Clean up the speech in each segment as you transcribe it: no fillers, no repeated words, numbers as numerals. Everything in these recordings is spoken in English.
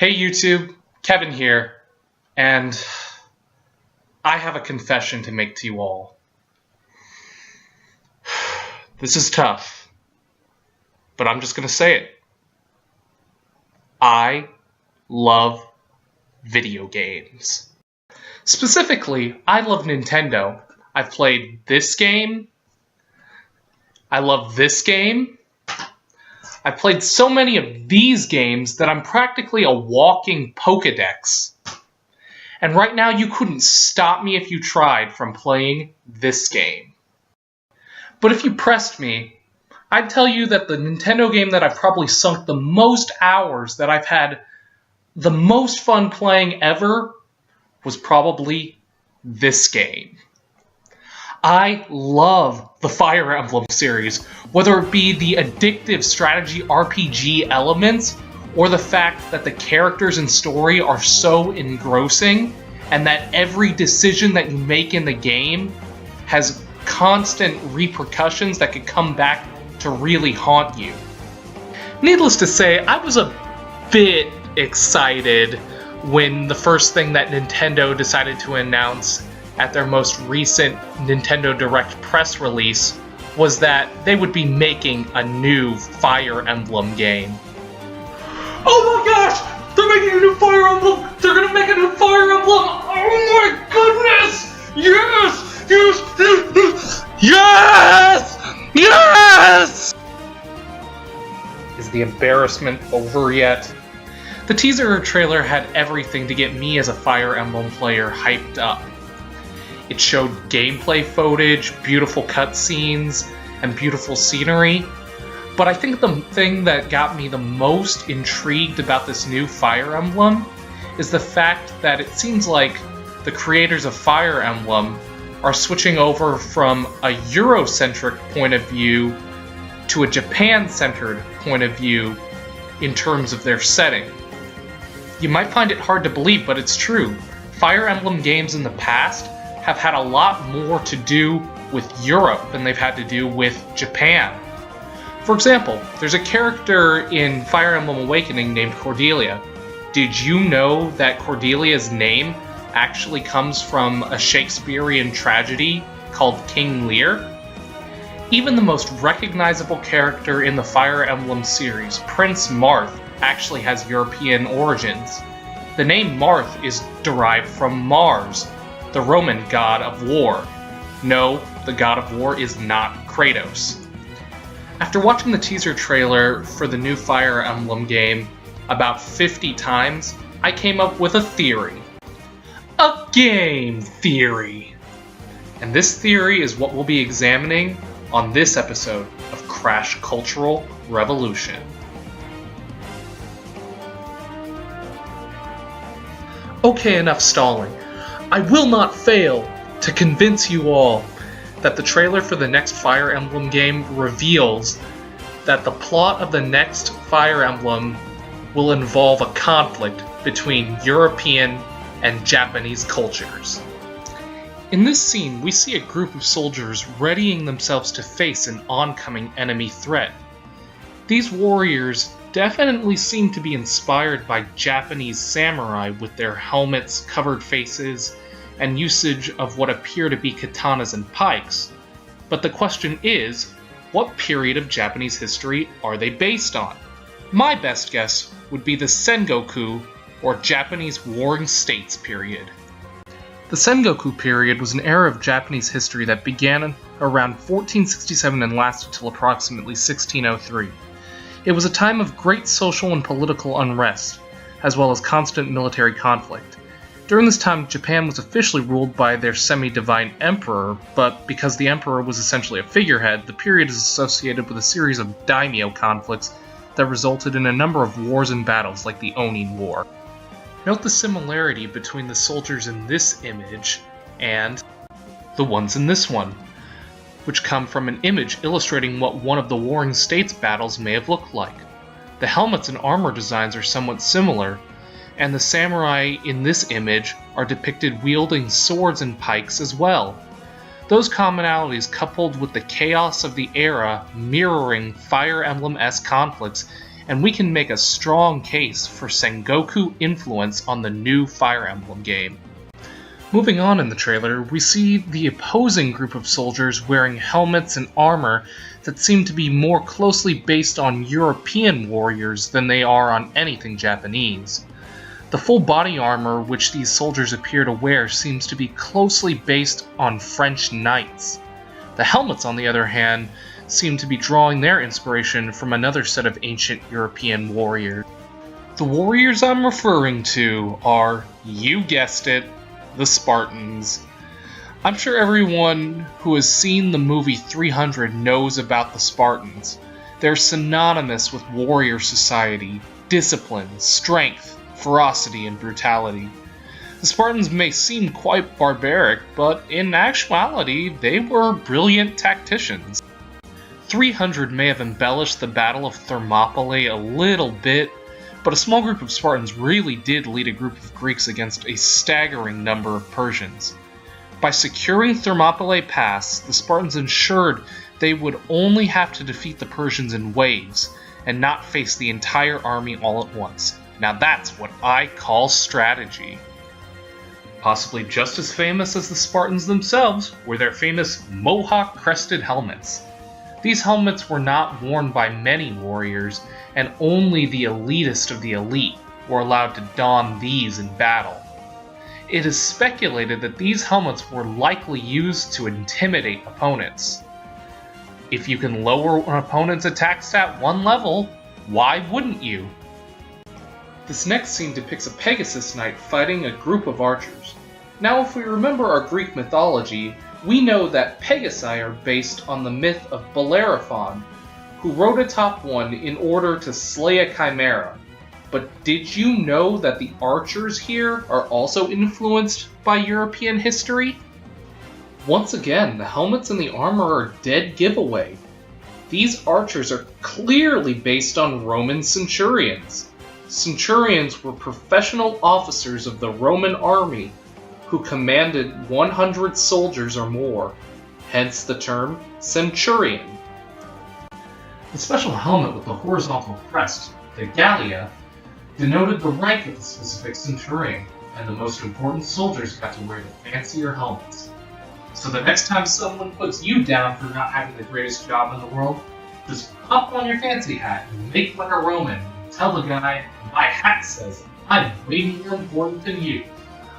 Hey YouTube, Kevin here, and I have a confession to make to you all. This is tough, but I'm just going to say it. I love video games. Specifically, I love Nintendo. I've played this game. I love this game. I've played so many of these games that I'm practically a walking Pokédex. And right now you couldn't stop me if you tried from playing this game. But if you pressed me, I'd tell you that the Nintendo game that I've probably sunk the most hours, that I've had the most fun playing ever, was probably this game. I love the Fire Emblem series, whether it be the addictive strategy RPG elements, or the fact that the characters and story are so engrossing, and that every decision that you make in the game has constant repercussions that could come back to really haunt you. Needless to say, I was a bit excited when the first thing that Nintendo decided to announce at their most recent Nintendo Direct press release was that they would be making a new Fire Emblem game. Oh my gosh! They're making a new Fire Emblem! They're gonna make a new Fire Emblem! Oh my goodness! Yes! Yes! Yes! Yes! Is the embarrassment over yet? The teaser trailer had everything to get me as a Fire Emblem player hyped up. It showed gameplay footage, beautiful cutscenes, and beautiful scenery. But I think the thing that got me the most intrigued about this new Fire Emblem is the fact that it seems like the creators of Fire Emblem are switching over from a Eurocentric point of view to a Japan-centered point of view in terms of their setting. You might find it hard to believe, but it's true. Fire Emblem games in the past have had a lot more to do with Europe than they've had to do with Japan. For example, there's a character in Fire Emblem Awakening named Cordelia. Did you know that Cordelia's name actually comes from a Shakespearean tragedy called King Lear? Even the most recognizable character in the Fire Emblem series, Prince Marth, actually has European origins. The name Marth is derived from Mars, the Roman god of war. No, the god of war is not Kratos. After watching the teaser trailer for the new Fire Emblem game about 50 times, I came up with a theory. A game theory! And this theory is what we'll be examining on this episode of Crash Cultural Revolution. Okay, enough stalling. I will not fail to convince you all that the trailer for the next Fire Emblem game reveals that the plot of the next Fire Emblem will involve a conflict between European and Japanese cultures. In this scene, we see a group of soldiers readying themselves to face an oncoming enemy threat. These warriors definitely seem to be inspired by Japanese samurai with their helmets, covered faces, and usage of what appear to be katanas and pikes. But the question is, what period of Japanese history are they based on? My best guess would be the Sengoku, or Japanese Warring States period. The Sengoku period was an era of Japanese history that began around 1467 and lasted till approximately 1603. It was a time of great social and political unrest, as well as constant military conflict. During this time, Japan was officially ruled by their semi-divine emperor, but because the emperor was essentially a figurehead, the period is associated with a series of daimyo conflicts that resulted in a number of wars and battles, like the Onin War. Note the similarity between the soldiers in this image and the ones in this one, which come from an image illustrating what one of the Warring States battles may have looked like. The helmets and armor designs are somewhat similar, and the samurai in this image are depicted wielding swords and pikes as well. Those commonalities, coupled with the chaos of the era mirroring Fire Emblem-esque conflicts and we can make a strong case for Sengoku influence on the new Fire Emblem game. Moving on in the trailer, we see the opposing group of soldiers wearing helmets and armor that seem to be more closely based on European warriors than they are on anything Japanese. The full body armor which these soldiers appear to wear seems to be closely based on French knights. The helmets, on the other hand, seem to be drawing their inspiration from another set of ancient European warriors. The warriors I'm referring to are, you guessed it, the Spartans. I'm sure everyone who has seen the movie 300 knows about the Spartans. They're synonymous with warrior society, discipline, strength, ferocity, and brutality. The Spartans may seem quite barbaric, but in actuality, they were brilliant tacticians. 300 may have embellished the Battle of Thermopylae a little bit, but a small group of Spartans really did lead a group of Greeks against a staggering number of Persians. By securing Thermopylae Pass, the Spartans ensured they would only have to defeat the Persians in waves, and not face the entire army all at once. Now that's what I call strategy. Possibly just as famous as the Spartans themselves were their famous mohawk-crested helmets. These helmets were not worn by many warriors, and only the elitist of the elite were allowed to don these in battle. It is speculated that these helmets were likely used to intimidate opponents. If you can lower an opponent's attack stat one level, why wouldn't you? This next scene depicts a Pegasus Knight fighting a group of archers. Now, if we remember our Greek mythology, we know that Pegasi are based on the myth of Bellerophon, who rode atop one in order to slay a chimera. But did you know that the archers here are also influenced by European history? Once again, the helmets and the armor are a dead giveaway. These archers are clearly based on Roman centurions. Centurions were professional officers of the Roman army who commanded 100 soldiers or more, hence the term centurion. The special helmet with the horizontal crest, the gallia, denoted the rank of the specific centurion, and the most important soldiers got to wear the fancier helmets. So the next time someone puts you down for not having the greatest job in the world, just pop on your fancy hat and make like a Roman and tell the guy, my hat says I'm way more important than you.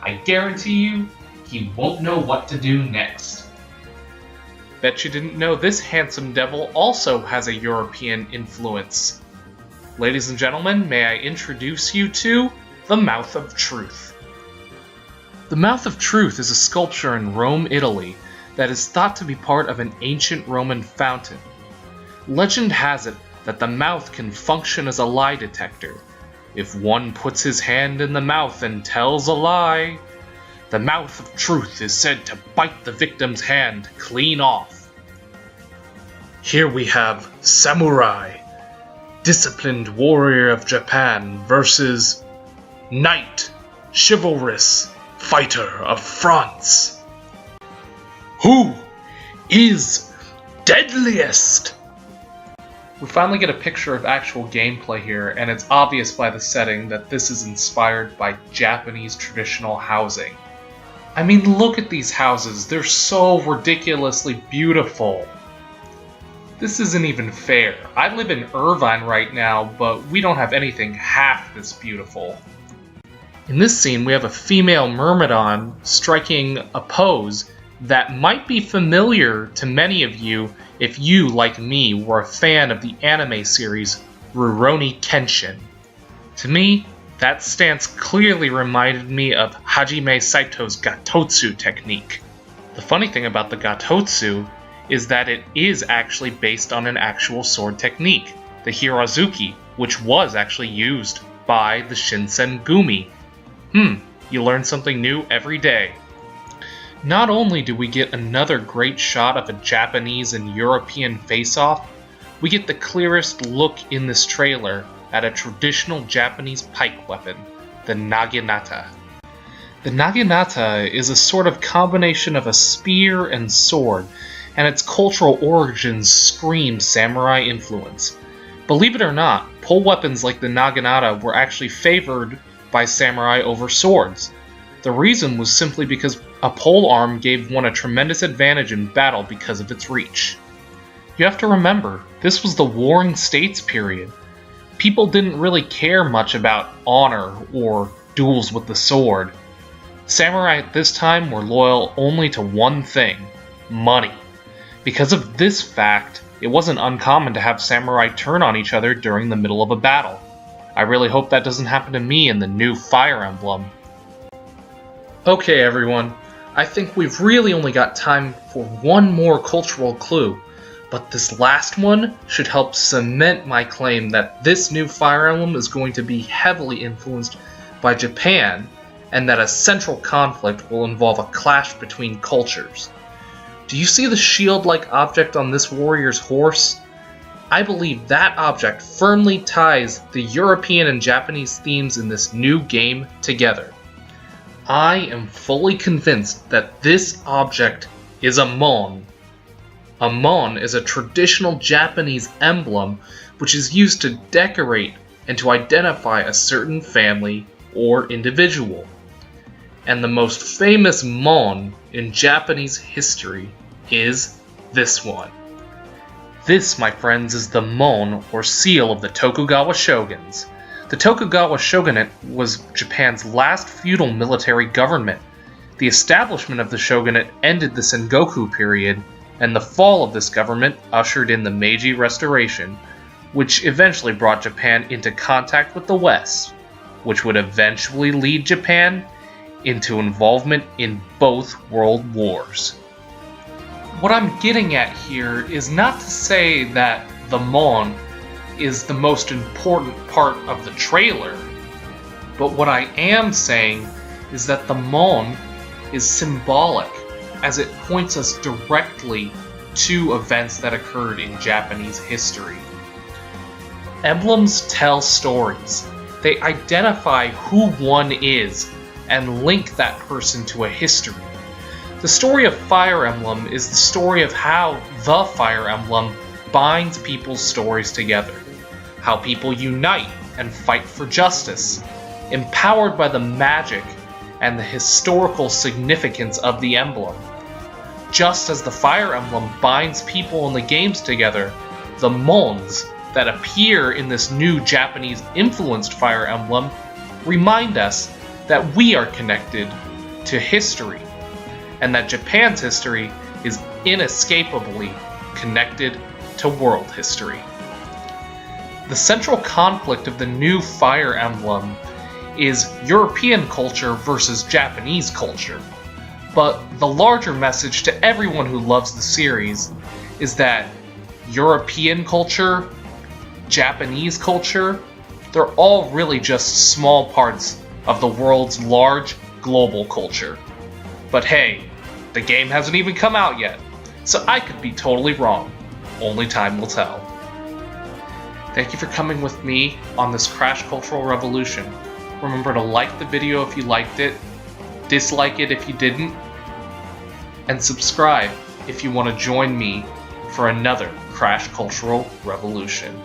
I guarantee you, he won't know what to do next. Bet you didn't know this handsome devil also has a European influence. Ladies and gentlemen, may I introduce you to the Mouth of Truth. The Mouth of Truth is a sculpture in Rome, Italy, that is thought to be part of an ancient Roman fountain. Legend has it that the mouth can function as a lie detector. If one puts his hand in the mouth and tells a lie, the Mouth of Truth is said to bite the victim's hand clean off. Here we have Samurai, disciplined warrior of Japan, versus Knight, chivalrous fighter of France. Who is deadliest? We finally get a picture of actual gameplay here, and it's obvious by the setting that this is inspired by Japanese traditional housing. I mean, look at these houses, they're so ridiculously beautiful. This isn't even fair. I live in Irvine right now, but we don't have anything half this beautiful. In this scene, we have a female Myrmidon striking a pose that might be familiar to many of you if you, like me, were a fan of the anime series Rurouni Kenshin. To me, that stance clearly reminded me of Hajime Saito's Gatotsu technique. The funny thing about the Gatotsu is that it is actually based on an actual sword technique, the Hirazuki, which was actually used by the Shinsengumi. You learn something new every day. Not only do we get another great shot of a Japanese and European face-off, we get the clearest look in this trailer at a traditional Japanese pike weapon, the naginata. The naginata is a sort of combination of a spear and sword, and its cultural origins scream samurai influence. Believe it or not, pole weapons like the naginata were actually favored by samurai over swords. The reason was simply because a pole arm gave one a tremendous advantage in battle because of its reach. You have to remember, this was the Warring States period. People didn't really care much about honor or duels with the sword. Samurai at this time were loyal only to one thing: money. Because of this fact, it wasn't uncommon to have samurai turn on each other during the middle of a battle. I really hope that doesn't happen to me in the new Fire Emblem. Okay everyone, I think we've really only got time for one more cultural clue, but this last one should help cement my claim that this new Fire Emblem is going to be heavily influenced by Japan, and that a central conflict will involve a clash between cultures. Do you see the shield-like object on this warrior's horse? I believe that object firmly ties the European and Japanese themes in this new game together. I am fully convinced that this object is a mon. A mon is a traditional Japanese emblem which is used to decorate and to identify a certain family or individual. And the most famous mon in Japanese history is this one. This, my friends, is the mon, or seal, of the Tokugawa shoguns. The Tokugawa shogunate was Japan's last feudal military government. The establishment of the shogunate ended the Sengoku period, and the fall of this government ushered in the Meiji Restoration, which eventually brought Japan into contact with the West, which would eventually lead Japan into involvement in both world wars. What I'm getting at here is not to say that the mon is the most important part of the trailer, but what I am saying is that the mon is symbolic, as it points us directly to events that occurred in Japanese history. Emblems tell stories. They identify who one is and link that person to a history. The story of Fire Emblem is the story of how the Fire Emblem binds people's stories together, how people unite and fight for justice, empowered by the magic and the historical significance of the emblem. Just as the Fire Emblem binds people in the games together, the mons that appear in this new Japanese-influenced Fire Emblem remind us that we are connected to history, and that Japan's history is inescapably connected to world history. The central conflict of the new Fire Emblem is European culture versus Japanese culture, but the larger message to everyone who loves the series is that European culture, Japanese culture, they're all really just small parts of the world's large global culture. But hey, the game hasn't even come out yet, so I could be totally wrong. Only time will tell. Thank you for coming with me on this Crash Cultural Revolution. Remember to like the video if you liked it, dislike it if you didn't, and subscribe if you want to join me for another Crash Cultural Revolution.